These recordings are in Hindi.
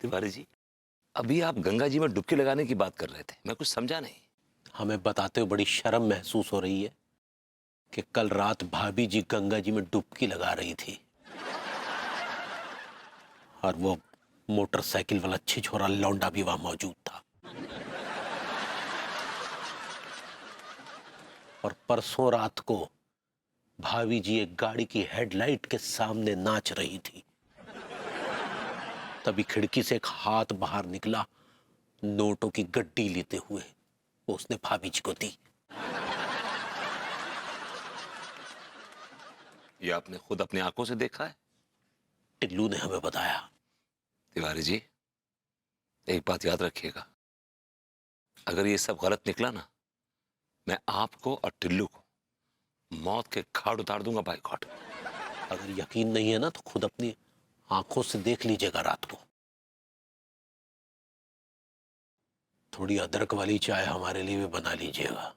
तिवारी जी, अभी आप गंगा जी में डुबकी लगाने की बात कर रहे थे, मैं कुछ समझा नहीं। हमें बताते हुए बड़ी शर्म महसूस हो रही है कि कल रात भाभी जी गंगा जी में डुबकी लगा रही थी और वो मोटरसाइकिल वाला छिछोरा लौंडा भी वहां मौजूद था। और परसों रात को भाभी जी एक गाड़ी की हेडलाइट के सामने नाच रही थी। तभी खिड़की से एक हाथ बाहर निकला, नोटों की गड्डी लेते हुए वो उसने भाभी जी को दी। ये आपने खुद अपनी आंखों से देखा है? टिल्लू ने हमें बताया। तिवारी जी, एक बात याद रखिएगा, अगर ये सब गलत निकला ना, मैं आपको और टिल्लू को मौत के घाट उतार दूंगा, बाई गॉड। अगर यकीन नहीं है ना तो खुद अपनी आंखों से देख लीजिएगा रात को। थोड़ी अदरक वाली चाय हमारे लिए भी बना लीजिएगा।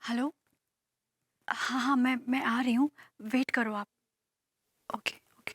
हेलो। हाँ हाँ, मैं आ रही हूँ। वेट करो आप। Okay okay.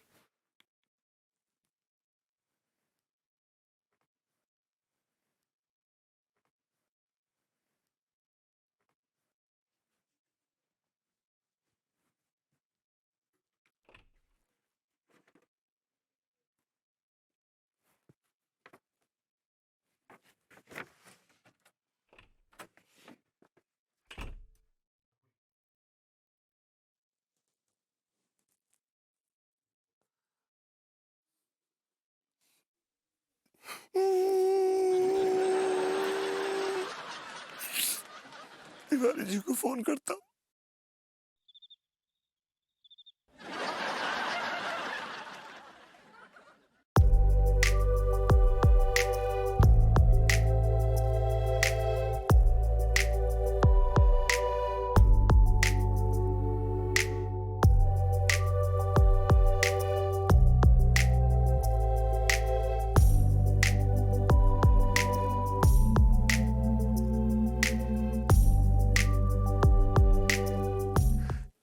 तिवारी जी को फोन करता हूँ।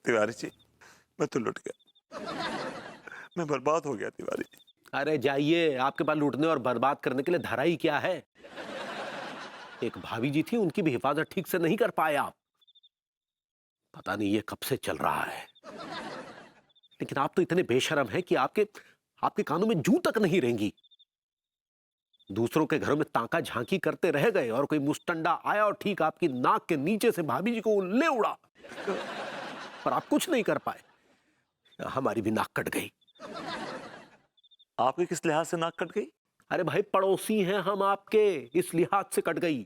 तिवारी जी, मैं तो लुट गया, मैं बर्बाद हो गया तिवारी जी। अरे जाइए, आपके पास लूटने और बर्बाद करने के लिए धरा ही क्या है। एक भाभी जी थी, उनकी भी हिफाजत ठीक से नहीं कर पाए आप। पता नहीं ये कब से चल रहा है। लेकिन आप तो इतने बेशर्म हैं कि आपके आपके कानों में जूं तक नहीं रहेंगी। दूसरों के घरों में ताका झांकी करते रह गए और कोई मुस्टंडा आया और ठीक आपकी नाक के नीचे से भाभी जी को ले उड़ा, पर आप कुछ नहीं कर पाए। हमारी भी नाक कट गई। आपके किस लिहाज से नाक कट गई? अरे भाई, पड़ोसी हैं हम आपके, इस लिहाज से कट गई।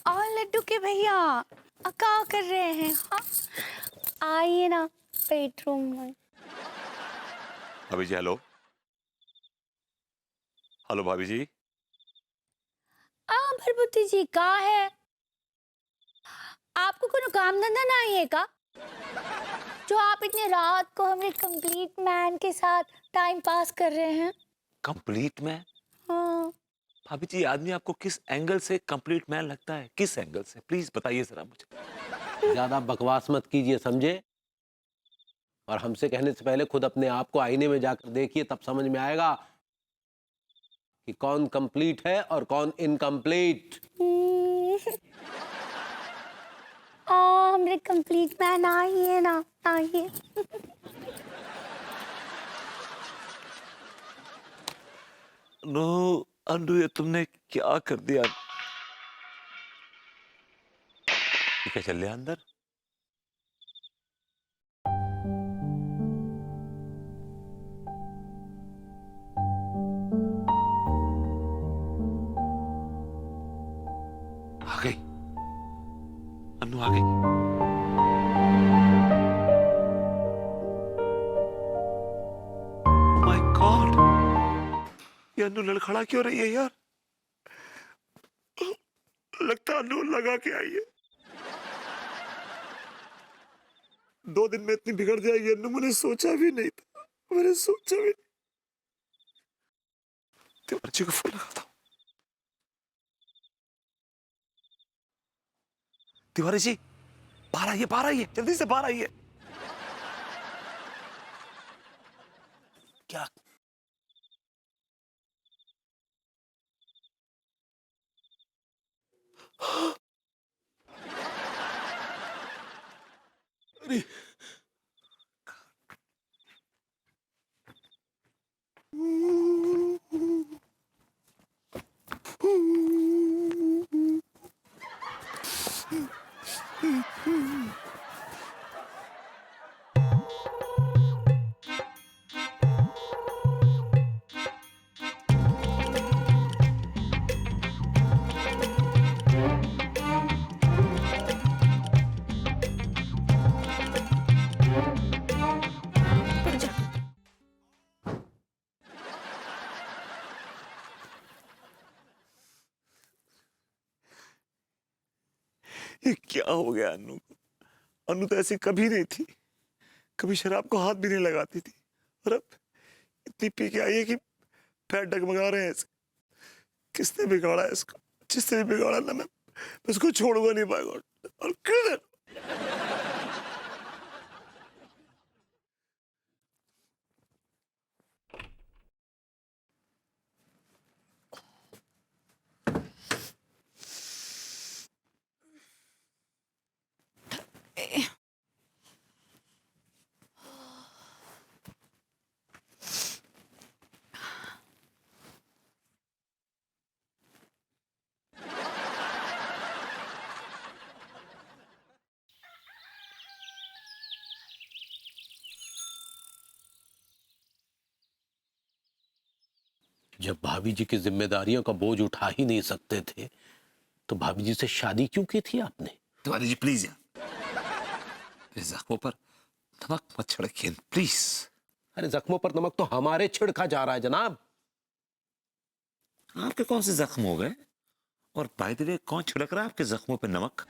और लड्डू के भैया क्या कर रहे हैं? हाँ, आइए ना बेडरूम में। भाभी जी, हेलो। हेलो भाभी जी। भरभूति जी कहाँ है? आपको कोनो काम धंधा नहीं है का, जो आप इतने रात को हमारे कंप्लीट मैन के साथ टाइम पास कर रहे हैं? Complete man? हाँ। भाभी जी, आदमी आपको किस एंगल से कंप्लीट मैन लगता है? किस एंगल से, प्लीज बताइए जरा मुझे। ज्यादा बकवास मत कीजिए, समझे? और हमसे कहने से पहले खुद अपने आप को आईने में जाकर देखिए, तब समझ में आएगा कि कौन कंप्लीट है और कौन इनकम्प्लीट। हमरे कंप्लीट मैन आइए ना, आइए। नो अंडू, ये तुमने क्या कर दिया? ठीक है, चल लिया अंदर। आ गई अन्नू, आ गई। माय गॉड, ये अन्नू लड़खड़ा क्यों रही है यार? लगता है अन्नू लगा के आई है। 2 दिन में इतनी बिगड़ जाएगी अन्नू, मैंने सोचा भी नहीं था, मैंने सोचा भी नहीं। तिवारी जी को फोन लगाता हूँ। तिवारी जी बाहर आइए, बाहर आइए, जल्दी से बाहर आइए। क्या? अरे ये क्या हो गया अन्नू को? अन्नू तो ऐसी कभी नहीं थी, कभी शराब को हाथ भी नहीं लगाती थी, और अब इतनी पी के आई है कि पैर डगमगा रहे हैं इसके। किसने बिगाड़ा है इसको? जिसने भी बिगाड़ा ना, मैं इसको छोड़ूंगा नहीं, बाय गॉड। और किधर? जब भाभी जी की जिम्मेदारियों का बोझ उठा ही नहीं सकते थे तो भाभी जी से शादी क्यों की थी आपने? तिवारी जी प्लीज यार, इस जख्मों पर नमक मत छिड़किए प्लीज। अरे जख्मों पर नमक तो हमारे छिड़का जा रहा है जनाब। आपके कौन से जख्म हो गए? और बाय द वे कौन छिड़क रहा है आपके जख्मों पे नमक?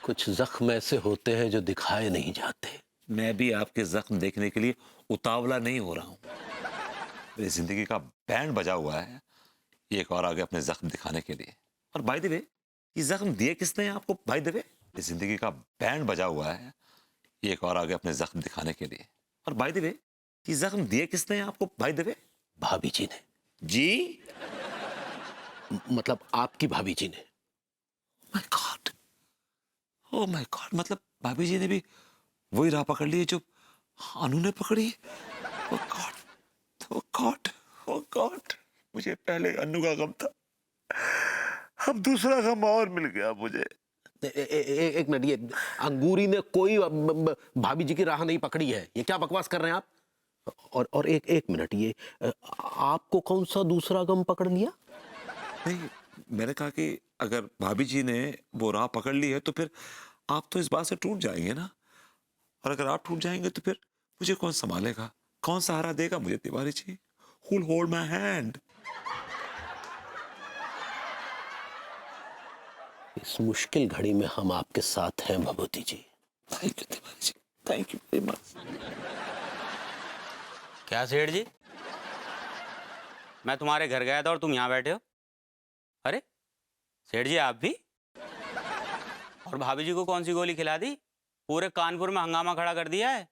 कुछ जख्म ऐसे होते हैं जो दिखाए नहीं जाते। मैं भी आपके जख्म देखने के लिए उतावला नहीं हो रहा हूं। मेरी जिंदगी का बैंड बजा हुआ है, एक और आगे अपने जख्म दिखाने के लिए। और बाय द वे ये जख्म दिए किसने हैं आपको? बाय द वे जिंदगी का बैंड बजा हुआ है, एक और आगे अपने जख्म दिखाने के लिए। और बाय द वे ये जख्म दिए किसने हैं आपको? बाय द वे भाभी जी ने। जी। मतलब आपकी भाभी जी ने। My God, oh my God, मतलब भाभी जी ने भी वही राह पकड़ ली है जो अनु ने पकड़ी है। ओह गॉड, ओह गॉड, ओह गॉड, मुझे पहले अनु का गम था, अब दूसरा गम और मिल गया मुझे। एक मिनट, ये अंगूरी ने कोई भाभी जी की राह नहीं पकड़ी है, ये क्या बकवास कर रहे हैं आप? और एक मिनट, ये आपको कौन सा दूसरा गम पकड़ लिया? नहीं, मैंने कहा कि अगर भाभी जी ने वो राह पकड़ ली है तो फिर आप तो इस बात से टूट जाएंगे ना, और अगर आप टूट जाएंगे तो फिर मुझे कौन संभालेगा, कौन सहारा देगा मुझे? Tiwari ji, who will hold my hand? इस मुश्किल घड़ी में हम आपके साथ हैं Bhabhuti ji. Thank you Tiwari ji, thank you very much. क्या सेठ जी, मैं तुम्हारे घर गया था और तुम यहाँ बैठे हो? अरे सेठ जी आप भी? और भाभी जी को कौन सी गोली खिला दी? पूरे कानपुर में हंगामा खड़ा कर दिया है।